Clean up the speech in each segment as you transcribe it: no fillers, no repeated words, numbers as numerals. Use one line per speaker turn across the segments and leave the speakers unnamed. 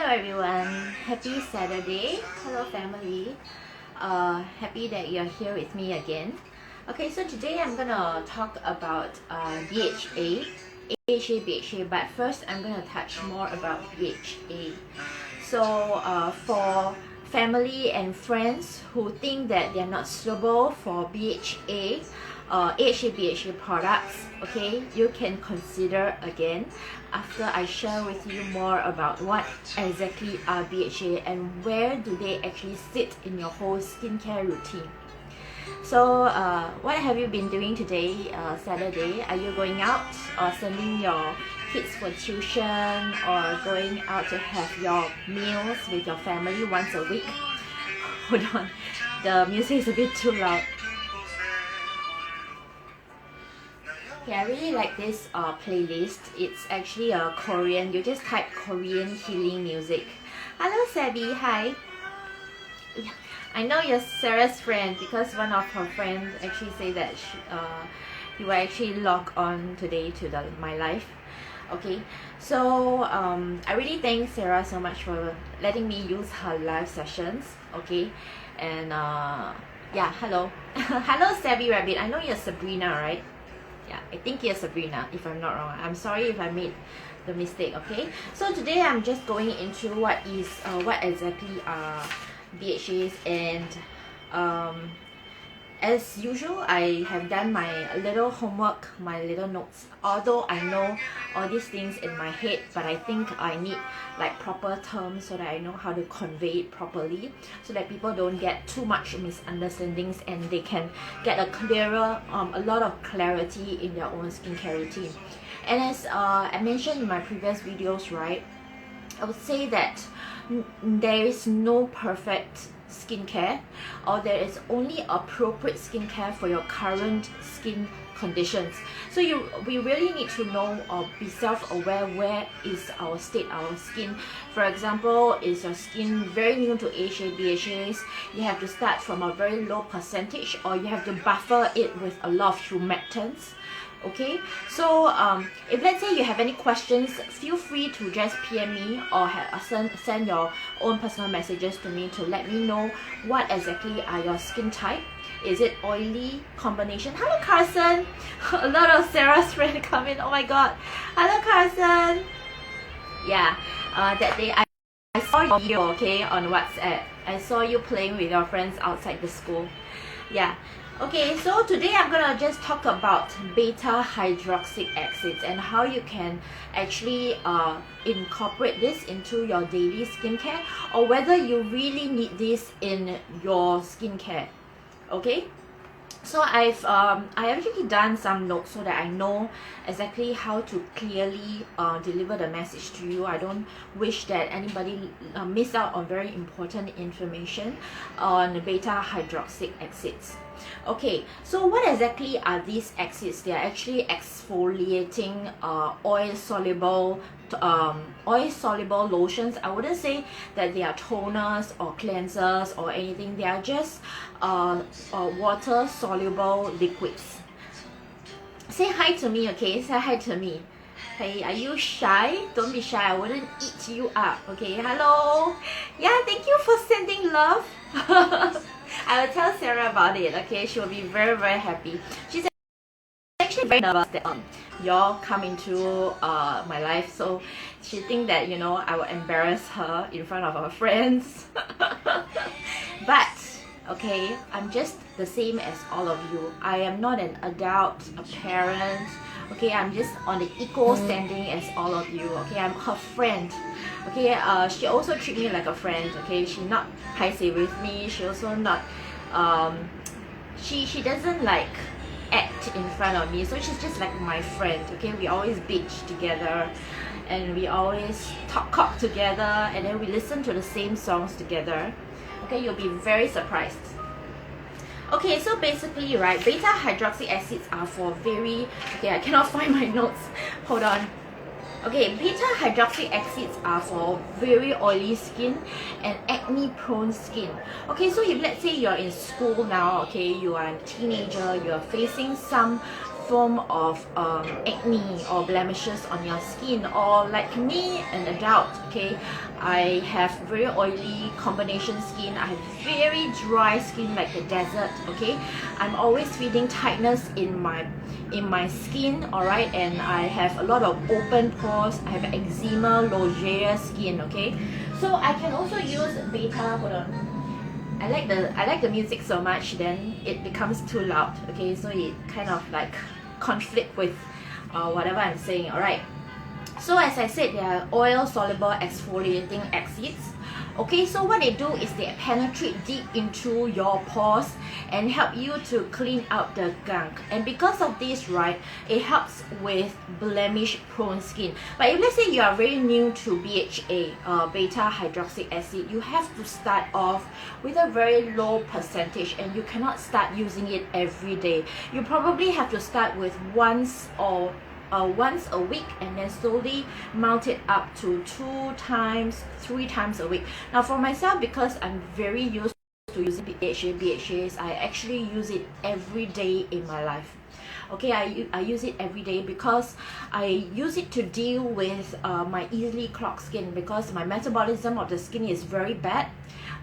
everyone, happy Saturday. Hello family. Happy that you're here with me again. Okay, so today I'm gonna talk about BHA, BHA, but first I'm gonna touch more about BHA. So for family and friends who think that they're not suitable for BHA, BHA products, okay, you can consider again after I share with you more about what exactly are BHA and where do they actually sit in your whole skincare routine. So what have you been doing today, Saturday? Are you going out or sending your kids for tuition or going out to have your meals with your family once a week? Hold on, the music is a bit too loud. Okay, I really like this playlist. It's actually a Korean. You just type Korean healing music. Hello Sabi, hi. I know you're Sarah's friend because one of her friends actually say that you will actually log on today to my live. Okay, so I really thank Sarah so much for letting me use her live sessions. Okay, and yeah, hello. Hello Sabby Rabbit, I know you're Sabrina, right? Yeah, I think you're Sabrina, if I'm not wrong. I'm sorry if I made the mistake. Okay, so today I'm just going into what exactly are BHAs, and as usual I have done my little homework, my little notes, although I know all these things in my head, but I think I need like proper terms so that I know how to convey it properly, so that people don't get too much misunderstandings and they can get a clearer a lot of clarity in their own skincare routine. And as I mentioned in my previous videos, right, I would say that there is no perfect skincare, or there is only appropriate skincare for your current skin conditions. So we really need to know or be self-aware where is our state, our skin. For example, is your skin very new to AHA, BHAs, you have to start from a very low percentage, or you have to buffer it with a lot of humectants. Okay, so if let's say you have any questions, feel free to just PM me or send your own personal messages to me to let me know what exactly are your skin type. Is it oily combination? Hello Carson. A lot of Sarah's friends come in. Oh my god. Hello Carson. Yeah, that day I saw your video, okay, on WhatsApp. I saw you playing with your friends outside the school. Yeah. Okay, so today I'm gonna just talk about beta-hydroxy acids and how you can actually incorporate this into your daily skincare, or whether you really need this in your skincare. Okay, so I actually done some notes so that I know exactly how to clearly deliver the message to you. I don't wish that anybody miss out on very important information on beta-hydroxy acids. Okay, so what exactly are these acids? They are actually exfoliating oil soluble lotions. I wouldn't say that they are toners or cleansers or anything. They are just water soluble liquids. Say hi to me, okay? Say hi to me. Hey, are you shy? Don't be shy, I wouldn't eat you up. Okay, hello. Yeah, thank you for sending love. I will tell Sarah about it. Okay, she will be very happy. She's actually very nervous that y'all come into my life, so she think that, you know, I will embarrass her in front of her friends. But okay, I'm just the same as all of you. I am not an adult, a parent. Okay, I'm just on the equal standing as all of you. Okay, I'm her friend. Okay, she also treat me like a friend. Okay, she not paiseh with me. She also not she doesn't like act in front of me. So she's just like my friend. Okay, we always bitch together, and we always talk together, and then we listen to the same songs together. Okay, you'll be very surprised. Okay, so basically, right, beta-hydroxy acids are for very... Okay, I cannot find my notes. Hold on. Okay, beta-hydroxy acids are for very oily skin and acne-prone skin. Okay, so if let's say you're in school now, okay, you are a teenager, you are facing some form of acne or blemishes on your skin, or like me, an adult, okay, I have very oily combination skin. I have very dry skin like the desert. Okay, I'm always feeling tightness in my skin. Alright, and I have a lot of open pores. I have eczema, rosacea skin. Okay, so I can also use beta. Hold on. I like the music so much, then it becomes too loud. Okay, so it kind of like conflict with whatever I'm saying. Alright, so as I said, they are oil soluble exfoliating acids. Okay, so what they do is they penetrate deep into your pores and help you to clean out the gunk. And because of this, right, it helps with blemish prone skin. But if let's say you are very new to BHA, beta hydroxy acid, you have to start off with a very low percentage, and you cannot start using it every day. You probably have to start with once a week, and then slowly mount it up to 2 times, 3 times a week. Now for myself, because I'm very used to using BHAs, I actually use it every day in my life. Okay, I use it every day because I use it to deal with my easily clogged skin, because my metabolism of the skin is very bad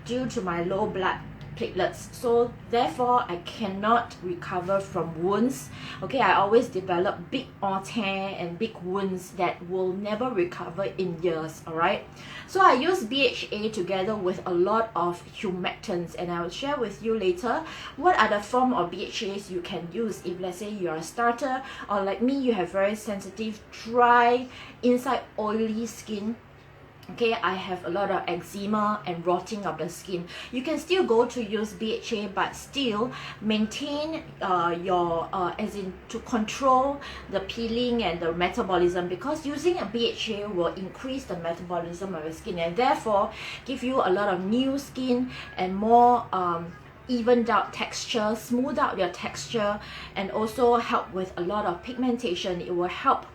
due to my low blood platelets. So therefore I cannot recover from wounds. Okay, I always develop big tear and big wounds that will never recover in years. Alright, so I use BHA together with a lot of humectants, and I will share with you later what are the form of BHAs you can use if let's say you're a starter, or like me, you have very sensitive, dry, inside oily skin. Okay, I have a lot of eczema and rotting of the skin. You can still go to use BHA, but still maintain your as in to control the peeling and the metabolism, because using a BHA will increase the metabolism of your skin and therefore give you a lot of new skin and more evened out texture, smooth out your texture, and also help with a lot of pigmentation. It will help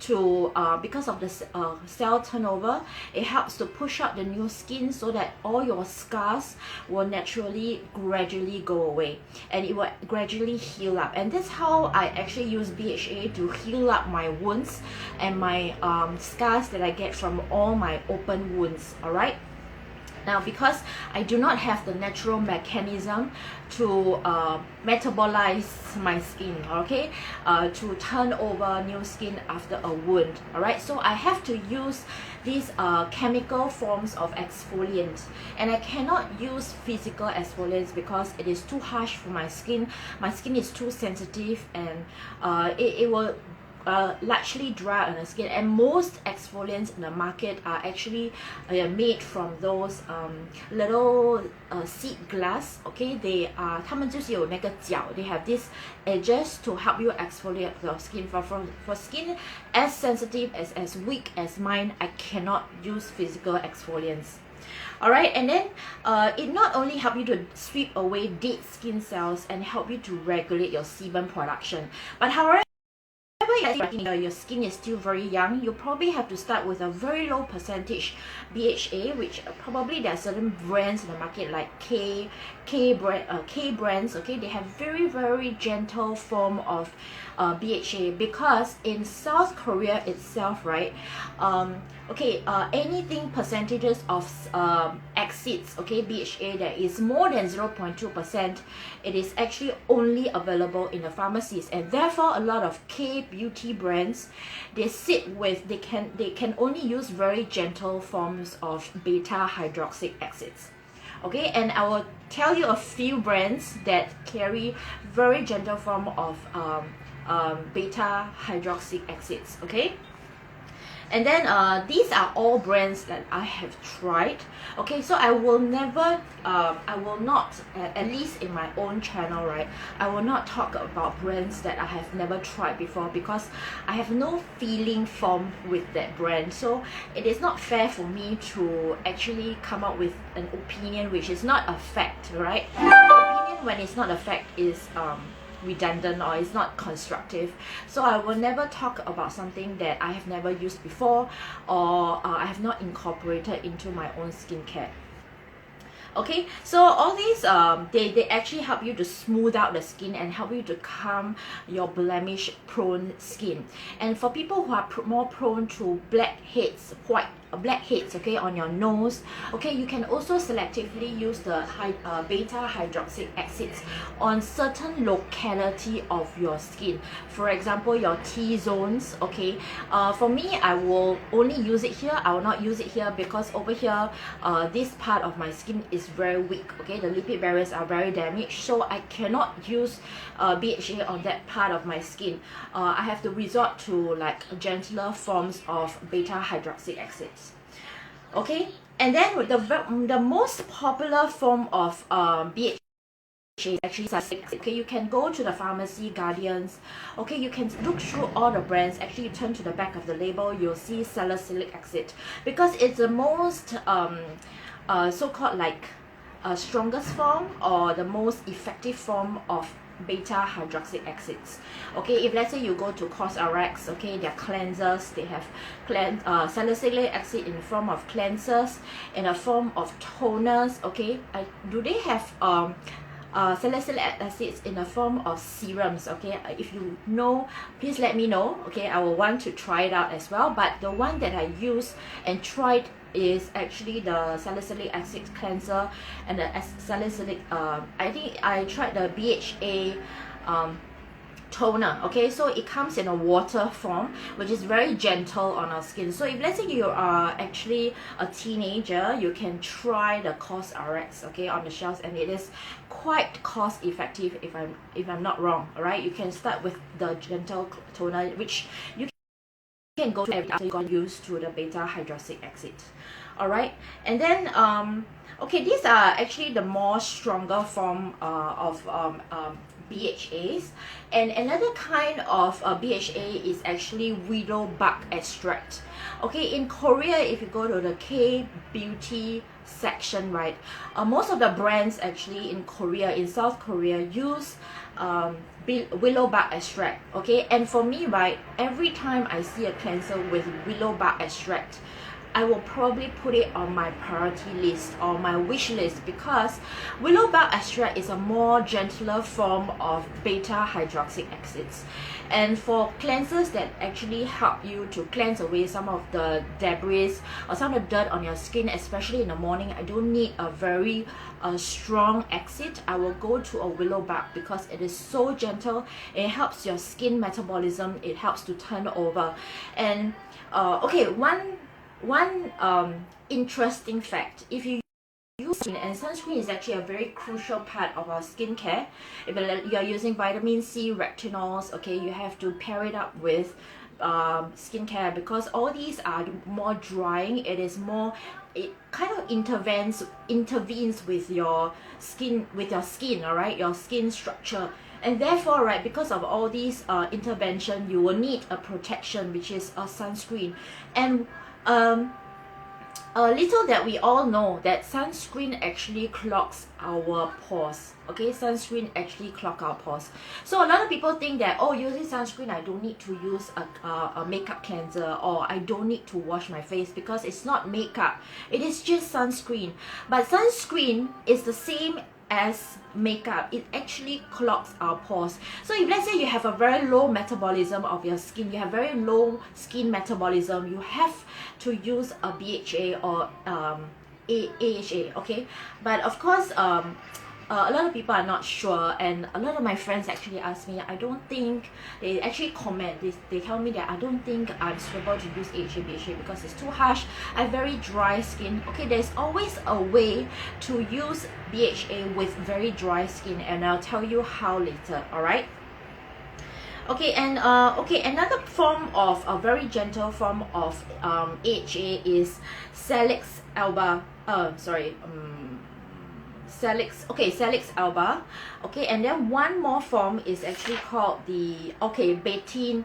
to because of the cell turnover, it helps to push out the new skin so that all your scars will naturally gradually go away, and it will gradually heal up. And that's how I actually use BHA to heal up my wounds and my scars that I get from all my open wounds. Alright, now because I do not have the natural mechanism to metabolize my skin, okay, to turn over new skin after a wound, alright, so I have to use these chemical forms of exfoliants, and I cannot use physical exfoliants because it is too harsh for my skin. My skin is too sensitive, and it will largely dry on the skin, and most exfoliants in the market are actually made from those little seed glass. Okay, they are 它们就是有那个角 they have these edges to help you exfoliate your skin. For skin as sensitive as weak as mine, I cannot use physical exfoliants. Alright, and then it not only help you to sweep away dead skin cells and help you to regulate your sebum production, but however your skin is still very young, you probably have to start with a very low percentage BHA, which probably there are certain brands in the market like K brands. Okay, they have very gentle form of BHA, because in South Korea itself, right, anything percentages of acids, okay, BHA that is more than 0.2%, it is actually only available in the pharmacies, and therefore a lot of K beauty brands, they can only use very gentle forms of beta hydroxy acids. Okay, and I will tell you a few brands that carry very gentle form of beta hydroxy acids. Okay, and then these are all brands that I have tried. Okay, so I will never I will not, at least in my own channel, right, I will not talk about brands that I have never tried before, because I have no feeling formed with that brand. So it is not fair for me to actually come up with an opinion which is not a fact, right? Opinion when it's not a fact is redundant or it's not constructive. So I will never talk about something that I have never used before, or I have not incorporated into my own skincare. Okay, so all these they actually help you to smooth out the skin and help you to calm your blemish prone skin. And for people who are more prone to blackheads, white blackheads, okay, on your nose, okay, you can also selectively use the beta hydroxy acids on certain locality of your skin. For example, your T-zones, okay. For me, I will only use it here. I will not use it here because over here, this part of my skin is very weak, okay. The lipid barriers are very damaged, so I cannot use BHA on that part of my skin. I have to resort to like gentler forms of beta hydroxy acids, okay. And then the most popular form of BHA is actually salicylic acid. Okay, you can go to the pharmacy, Guardians, okay, you can look through all the brands. Actually, you turn to the back of the label, you'll see salicylic acid because it's the most so-called like strongest form or the most effective form of beta hydroxy acids. Okay, if let's say you go to COSRX, okay, their cleansers, they have salicylic acid in the form of cleansers, in a form of toners, okay. Do they have salicylic acids in the form of serums? Okay, if you know, please let me know, okay. I will want to try it out as well, but the one that I used and tried is actually the salicylic acid cleanser and the salicylic I think I tried the BHA toner, okay. So it comes in a water form, which is very gentle on our skin. So if let's say you are actually a teenager, you can try the COSRX, okay, on the shelves, and it is quite cost effective if I'm not wrong. All right, you can start with the gentle toner, which you can go to every after you got used to the beta hydroxy acid. All right, and then okay, these are actually the more stronger form of BHAs. And another kind of BHA is actually willow bark extract. Okay, in Korea, if you go to the K-beauty section, right, most of the brands actually in Korea, in South Korea, use willow bark extract, okay. And for me, right, every time I see a cleanser with willow bark extract, I will probably put it on my priority list or my wish list because willow bark extract is a more gentler form of beta hydroxy acids. And for cleansers that actually help you to cleanse away some of the debris or some of the dirt on your skin, especially in the morning, I don't need a very strong acid. I will go to a willow bark because it is so gentle. It helps your skin metabolism. It helps to turn over. And okay, one interesting fact, if you use sunscreen, and sunscreen is actually a very crucial part of our skincare. If you're using vitamin C, retinols, okay, you have to pair it up with skincare because all these are more drying. It is more, it kind of intervenes with your skin, all right, your skin structure. And therefore, right, because of all these intervention, you will need a protection, which is a sunscreen. And little that we all know that sunscreen actually clogs our pores, okay. Sunscreen actually clog our pores. So a lot of people think that, oh, using sunscreen, I don't need to use a makeup cleanser, or I don't need to wash my face because it's not makeup, it is just sunscreen. But sunscreen is the same as makeup. It actually clogs our pores. So if let's say you have a very low metabolism of your skin, you have very low skin metabolism, you have to use a BHA or AHA, okay. But of course, a lot of people are not sure, and a lot of my friends actually ask me, I don't think, they actually comment, they tell me that I don't think I'm suitable to use AHA, BHA because it's too harsh, I have very dry skin. Okay, there's always a way to use BHA with very dry skin, and I'll tell you how later, alright? Okay, and okay, another form of a very gentle form of AHA is Salix alba. Salix alba. Okay, and then one more form is actually called the betaine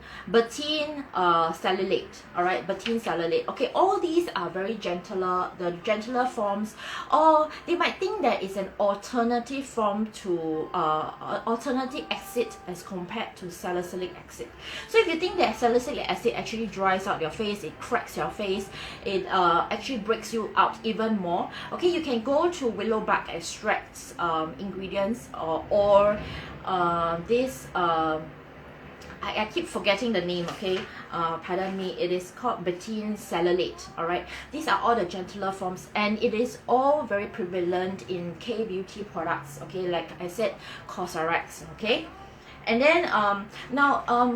cellulate. All right, betaine cellulate. Okay, all these are very gentler, the gentler forms, or they might think that it's an alternative form to alternative acid as compared to salicylic acid. So if you think that salicylic acid actually dries out your face, it cracks your face, it actually breaks you out even more, okay, you can go to willow bark extracts ingredients, or this I keep forgetting the name, okay? Pardon me. It is called betaine cellulate, alright? These are all the gentler forms, and it is all very prevalent in K-beauty products, okay? Like I said, COSRX, okay? And then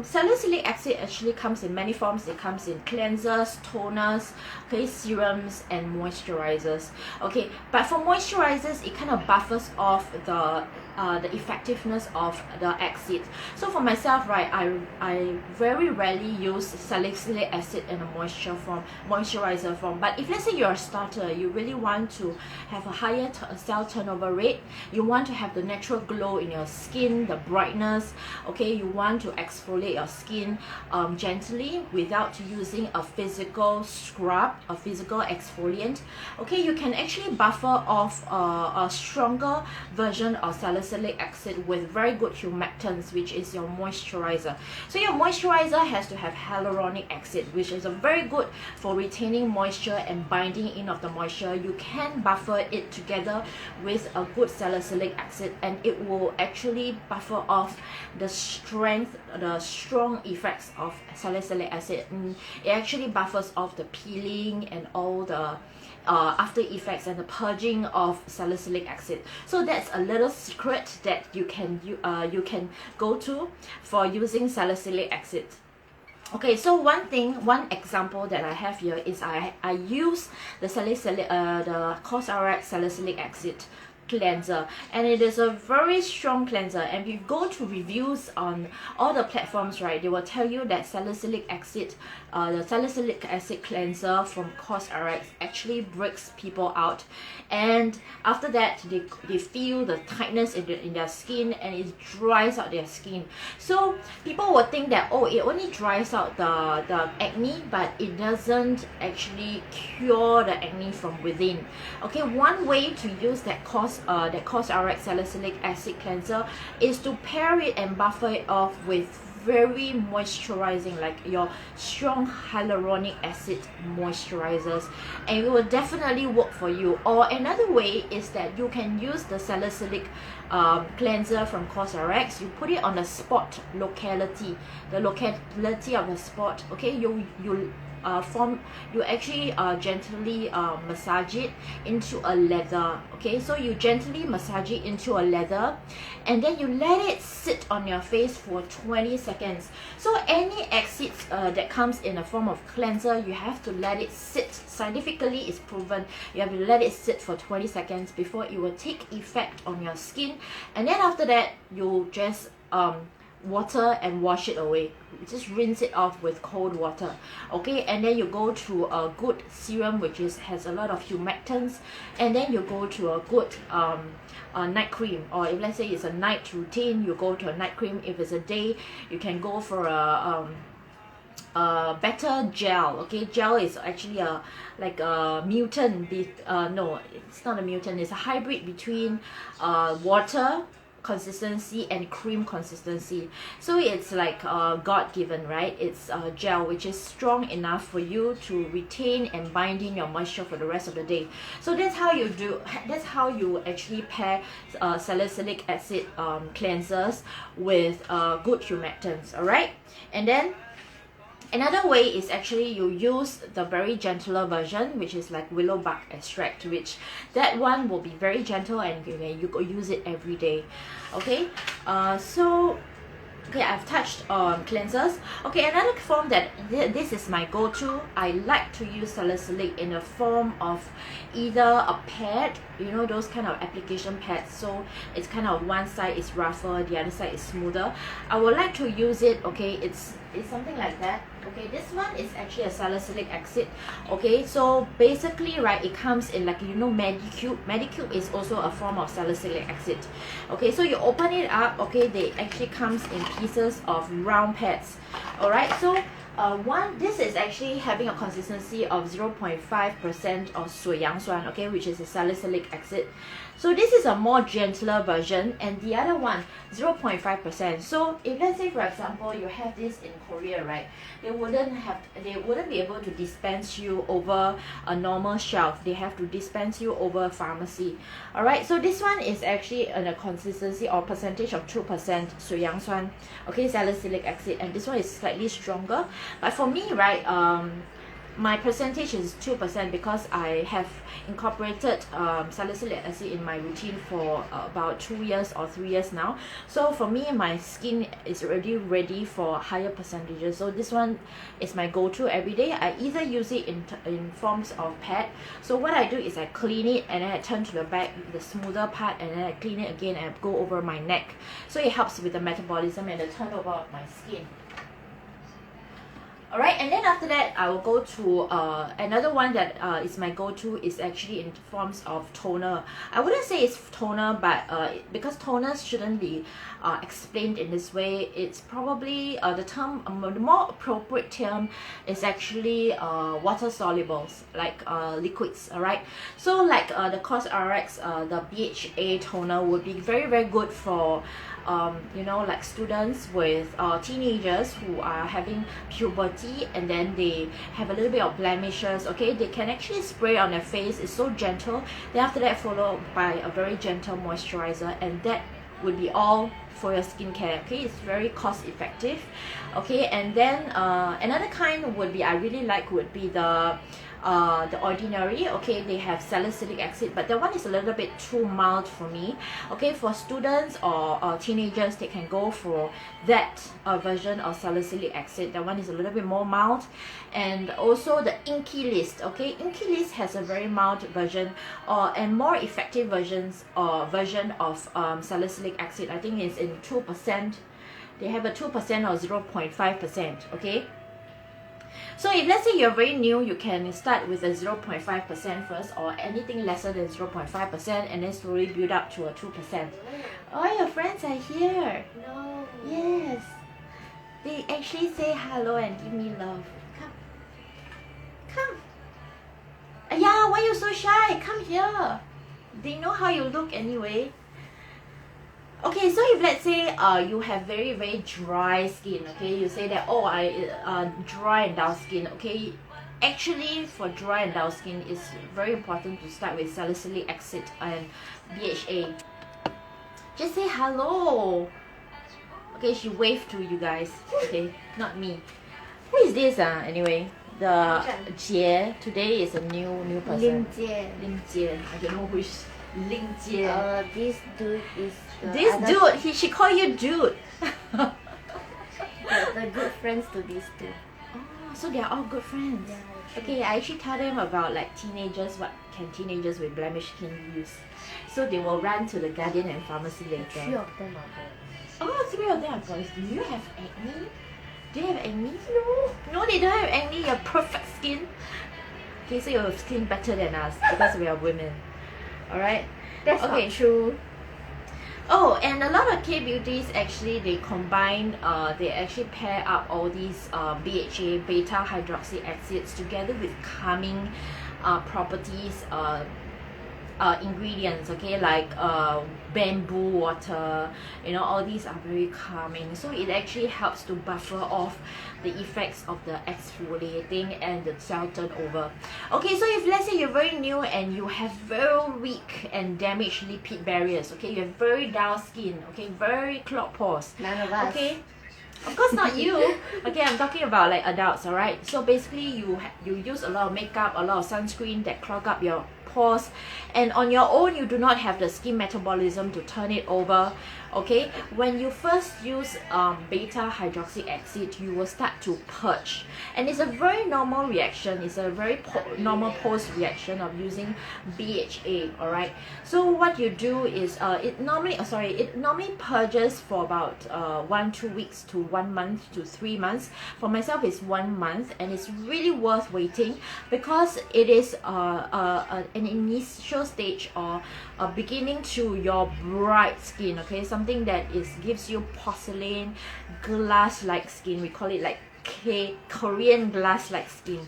salicylic acid actually comes in many forms. It comes in cleansers, toners, okay, serums, and moisturizers. Okay, but for moisturizers, it kind of buffers off the effectiveness of the acid. So for myself, right, I very rarely use salicylic acid in a moisturizer form. But if let's say you're a starter, you really want to have a higher cell turnover rate, you want to have the natural glow in your skin, the brightness, okay, you want to exfoliate your skin gently without using a physical scrub, a physical exfoliant, okay, you can actually buffer off a stronger version of salicylic acid with very good humectants, which is your moisturizer. So your moisturizer has to have hyaluronic acid, which is a very good for retaining moisture and binding in of the moisture. You can buffer it together with a good salicylic acid, and it will actually buffer off the strong effects of salicylic acid. It actually buffers off the peeling and all the after effects and the purging of salicylic acid. So that's a little secret that you can go to for using salicylic acid. Okay, so one example that I have here is I use the COSRX salicylic acid cleanser, and it is a very strong cleanser. And if you go to reviews on all the platforms, right, they will tell you that salicylic acid, the salicylic acid cleanser from COSRX actually breaks people out, and after that they feel the tightness in their skin, and it dries out their skin. So people will think that, oh, it only dries out the acne, but it doesn't actually cure the acne from within. Okay, one way to use that COSRX salicylic acid cleanser is to pair it and buffer it off with very moisturizing, like your strong hyaluronic acid moisturizers, and it will definitely work for you. Or another way is that you can use the salicylic cleanser from COSRX. You put it on the spot locality, the locality of the spot. Okay, you actually gently massage it into a leather. Okay, so you gently massage it into a leather, and then you let it sit on your face for 20 seconds. So any acids that comes in a form of cleanser, you have to let it sit. Scientifically, it's proven you have to let it sit for 20 seconds before it will take effect on your skin, and then after that you just water and wash it away. Just rinse it off with cold water. Okay, and then you go to a good serum which has a lot of humectants, and then you go to a good night cream. Or if let's say it's a night routine, you go to a night cream. If it's a day, you can go for a better gel. Okay, gel is actually like a mutant. No, it's not a mutant, it's a hybrid between water consistency and cream consistency. So it's like God-given, right? It's a gel which is strong enough for you to retain and bind in your moisture for the rest of the day. So that's how you actually pair salicylic acid cleansers with good humectants. All right, and then another way is actually you use the very gentler version, which is like willow bark extract, which that one will be very gentle, and you go use it every day. Okay, okay, I've touched on cleansers. Okay, another form that this is my go-to. I like to use salicylic in a form of either a pad, you know, those kind of application pads. So it's kind of one side is rougher, the other side is smoother. I would like to use it. Okay, it's something like that. Okay, this one is actually a salicylic acid. Okay, so basically, right, it comes in like, you know, Medicube. Medicube is also a form of salicylic acid. Okay, so you open it up. Okay, they actually comes in pieces of round pads. Alright, so this is actually having a consistency of 0.5% of 水杨酸, okay, which is a salicylic acid. So this is a more gentler version, and the other one 0.5%. So if let's say for example you have this in Korea, right, they wouldn't be able to dispense you over a normal shelf. They have to dispense you over a pharmacy. Alright, so this one is actually in a consistency or percentage of 2% 水杨酸, okay, salicylic acid, and this one is slightly stronger. But for me, right, my percentage is 2% because I have incorporated salicylic acid in my routine for about 2 years or 3 years now. So for me, my skin is already ready for higher percentages. So this one is my go-to every day. I either use it in forms of pad. So what I do is I clean it and then I turn to the back, the smoother part, and then I clean it again and go over my neck. So it helps with the metabolism and the turnover of my skin. Alright, and then after that, I will go to another one that is my go-to is actually in forms of toner. I wouldn't say it's toner, but because toners shouldn't be explained in this way, it's probably the more appropriate term is actually water solubles, like liquids. Alright, so like the COSRX, the BHA toner would be very, very good for you know, like students with teenagers who are having puberty and then they have a little bit of blemishes. Okay, they can actually spray on their face. It's so gentle. Then after that, followed by a very gentle moisturizer, and that would be all for your skincare. Okay, it's very cost effective. Okay, and then another kind would be I really like would be the Ordinary. Okay, they have salicylic acid, but that one is a little bit too mild for me. Okay, for students or teenagers, they can go for that version of salicylic acid. That one is a little bit more mild. And also the Inky List. Okay, Inky List has a very mild version and more effective version of salicylic acid. I think it's in 2%. They have a 2% or 0.5%. Okay, so if let's say you're very new, you can start with a 0.5% first, or anything lesser than 0.5%, and then slowly build up to a 2%. Oh, your friends are here.
No.
Yes, they actually say hello and give me love. Come. Yeah, why you so shy? Come here. They know how you look anyway. Okay, so if let's say you have very, very dry skin, okay, you say that, oh, I dry and dull skin. Okay, actually for dry and dull skin, it's very important to start with salicylic acid and BHA. Just say hello. Okay, she waved to you guys. Okay, not me. Who is this anyway? The Jie. Today is a new person. Lin Jie. I don't know who is Lin Jie.
This dude is
she called you dude.
the good friends to these two.
Oh, so they are all good friends.
Yeah,
okay, I actually tell them about like teenagers, what can teenagers with blemished skin use. So they will run to the Guardian and pharmacy later.
3 of them are boys.
Oh, 3 of them are boys. Do you have acne? Do you have acne? No, they don't have acne. You have perfect skin. Okay, so your skin better than us because we are women. Alright?
That's
okay.
not true.
Oh, and a lot of K-beauties actually they combine, they actually pair up all these BHA, beta-hydroxy acids together with calming properties, ingredients, okay, like bamboo water, you know, all these are very calming. So it actually helps to buffer off the effects of the exfoliating and the cell turnover. Okay, so if let's say you're very new and you have very weak and damaged lipid barriers, okay, you have very dull skin, okay, very clogged pores.
None of us.
Okay. Of course not you. Okay, I'm talking about like adults, alright? So basically you use a lot of makeup, a lot of sunscreen that clog up your pores, and on your own you do not have the skin metabolism to turn it over. Okay, when you first use beta-hydroxy acid, you will start to purge, and it's a very normal reaction. It's a very normal post reaction of using BHA. Alright, so what you do is it normally purges for about 1-2 weeks to 1 month to 3 months. For myself, it's 1 month, and it's really worth waiting because it is an initial stage or a beginning to your bright skin, okay, something that gives you porcelain glass like skin. We call it like Korean glass like skin.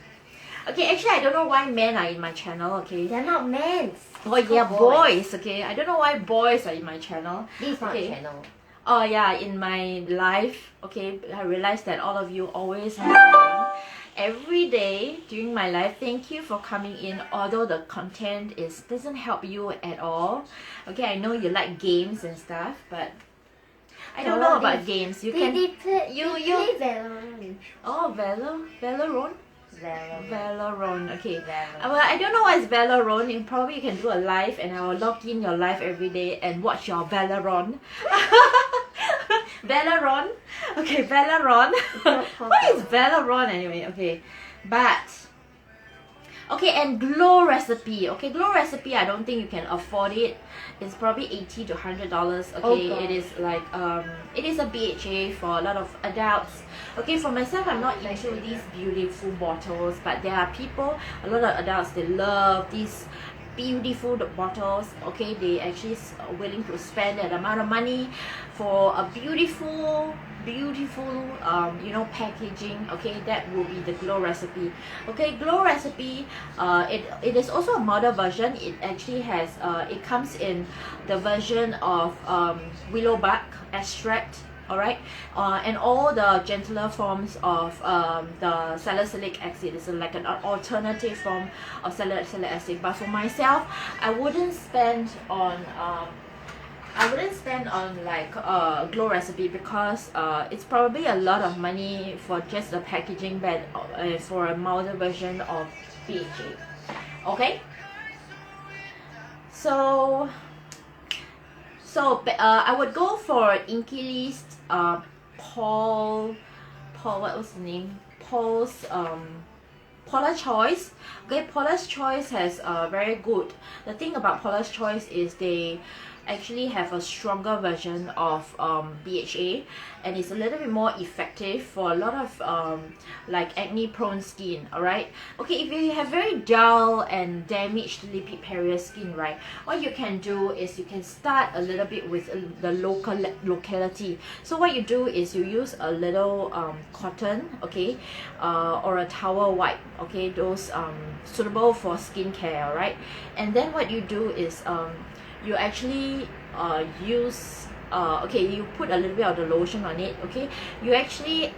Okay, actually I don't know why men are in my channel, okay.
They're not men.
Oh yeah, boys, okay. I don't know why boys are in my channel.
This is not
okay.
a channel.
Oh yeah, in my life, okay, I realized that all of you always have fun every day during my life. Thank you for coming in, although the content doesn't help you at all. Okay, I know you like games and stuff, but I don't know about games. You can
play Valorant.
Oh, Valorant. Okay.
Valorant.
Well, I don't know what is Valorant. You can do a live, and I will log in your live every day and watch your Valorant. Valorant. Okay, Valorant. What is Valorant anyway? Okay, but okay, and glow recipe. Okay, glow recipe. I don't think you can afford it. It's probably $80 to $100. Okay, it is like it is a BHA for a lot of adults. Okay, for myself, I'm not into these beautiful bottles, but there are people, a lot of adults, they love these beautiful bottles. Okay, they actually willing to spend that amount of money for a beautiful you know, packaging. Okay, that will be the glow recipe. Okay, glow recipe, it is also a model version. It actually has it comes in the version of willow bark extract. Alright, and all the gentler forms of the salicylic acid. Is like an alternative form of salicylic acid. But for myself, I wouldn't spend on like glow recipe, because it's probably a lot of money for just the packaging, but for a milder version of BHA. Okay, so I would go for Inky's Paul, what was the name? Paul's Paula's Choice. Okay, Paula's Choice has very good. The thing about Paula's Choice is they actually have a stronger version of BHA, and it's a little bit more effective for a lot of like acne prone skin. Alright, okay, if you have very dull and damaged lipid barrier skin, right, what you can do is you can start a little bit with the locality. So what you do is you use a little cotton, okay, or a towel wipe, okay, those suitable for skincare. Alright, and then what you do is you actually use okay, you put a little bit of the lotion on it. Okay, you actually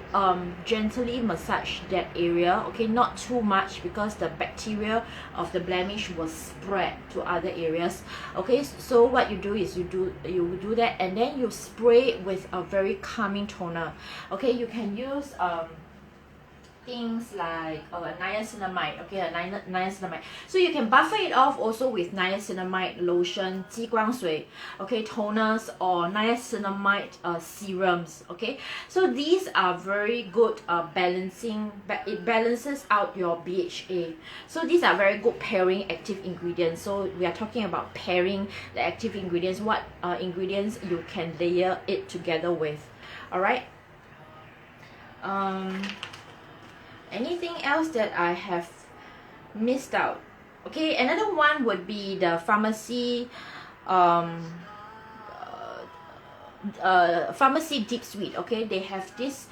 gently massage that area. Okay, not too much, because the bacteria of the blemish will spread to other areas. Okay, so what you do is you do that, and then you spray it with a very calming toner. Okay, you can use things like niacinamide. Okay, niacinamide. So you can buffer it off also with niacinamide lotion, 激光水, okay, toners, or niacinamide serums. Okay, so these are very good balancing. It balances out your BHA. So these are very good pairing active ingredients. So we are talking about pairing the active ingredients. What ingredients you can layer it together with. All right. Anything else that I have missed out? Okay, another one would be the pharmacy pharmacy deep sweet. Okay, they have this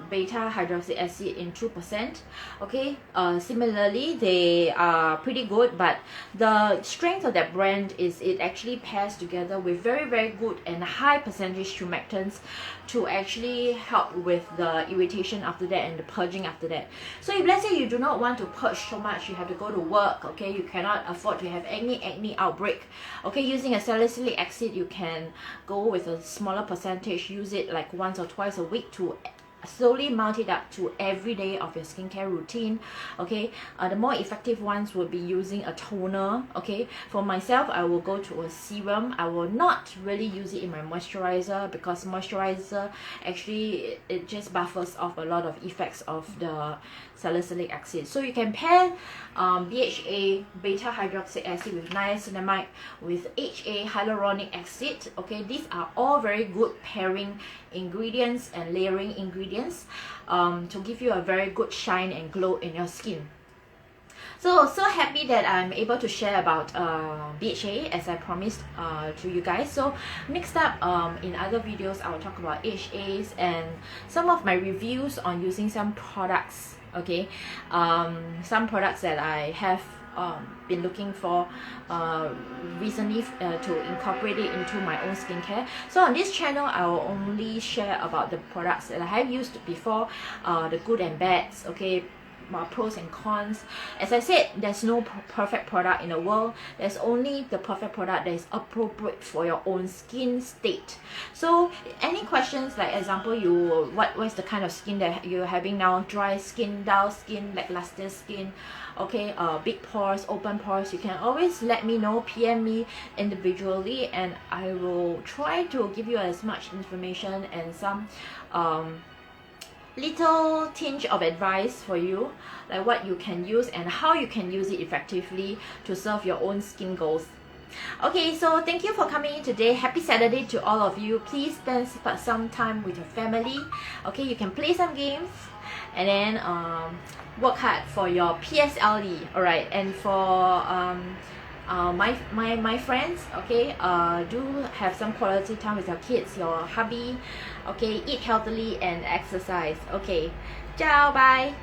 beta hydroxy acid in 2%. Okay, similarly they are pretty good, but the strength of that brand is it actually pairs together with very good and high percentage humectants to actually help with the irritation after that and the purging after that. So if let's say you do not want to purge so much, you have to go to work, okay, you cannot afford to have any acne outbreak, okay, using a salicylic acid, you can go with a smaller percentage. Use it like once or twice a week to slowly mount it up to every day of your skincare routine. Okay, the more effective ones would be using a toner. Okay, for myself, I will go to a serum. I will not really use it in my moisturizer, because moisturizer actually it just buffers off a lot of effects of the salicylic acid. So you can pair BHA, beta hydroxy acid, with niacinamide, with HA, hyaluronic acid. Okay, these are all very good pairing ingredients and layering ingredients to give you a very good shine and glow in your skin. So happy that I'm able to share about BHA as I promised to you guys. So next up, in other videos, I will talk about HAs and some of my reviews on using some products. Okay, some products that I have been looking for recently to incorporate it into my own skincare. So on this channel, I will only share about the products that I have used before, the good and bads. Okay, pros and cons. As I said, there's no perfect product in the world. There's only the perfect product that is appropriate for your own skin state. So any questions, like example, what's the kind of skin that you're having now? Dry skin, dull skin, lackluster skin, okay, big pores, open pores, you can always let me know, PM me individually, and I will try to give you as much information and some little tinge of advice for you, like what you can use and how you can use it effectively to serve your own skin goals. Okay, so thank you for coming in today. Happy Saturday to all of you. Please spend some time with your family. Okay, you can play some games and then work hard for your PSLE. Alright, and for my friends, okay, do have some quality time with your kids, your hubby. Okay, eat healthily and exercise. Okay, ciao, bye.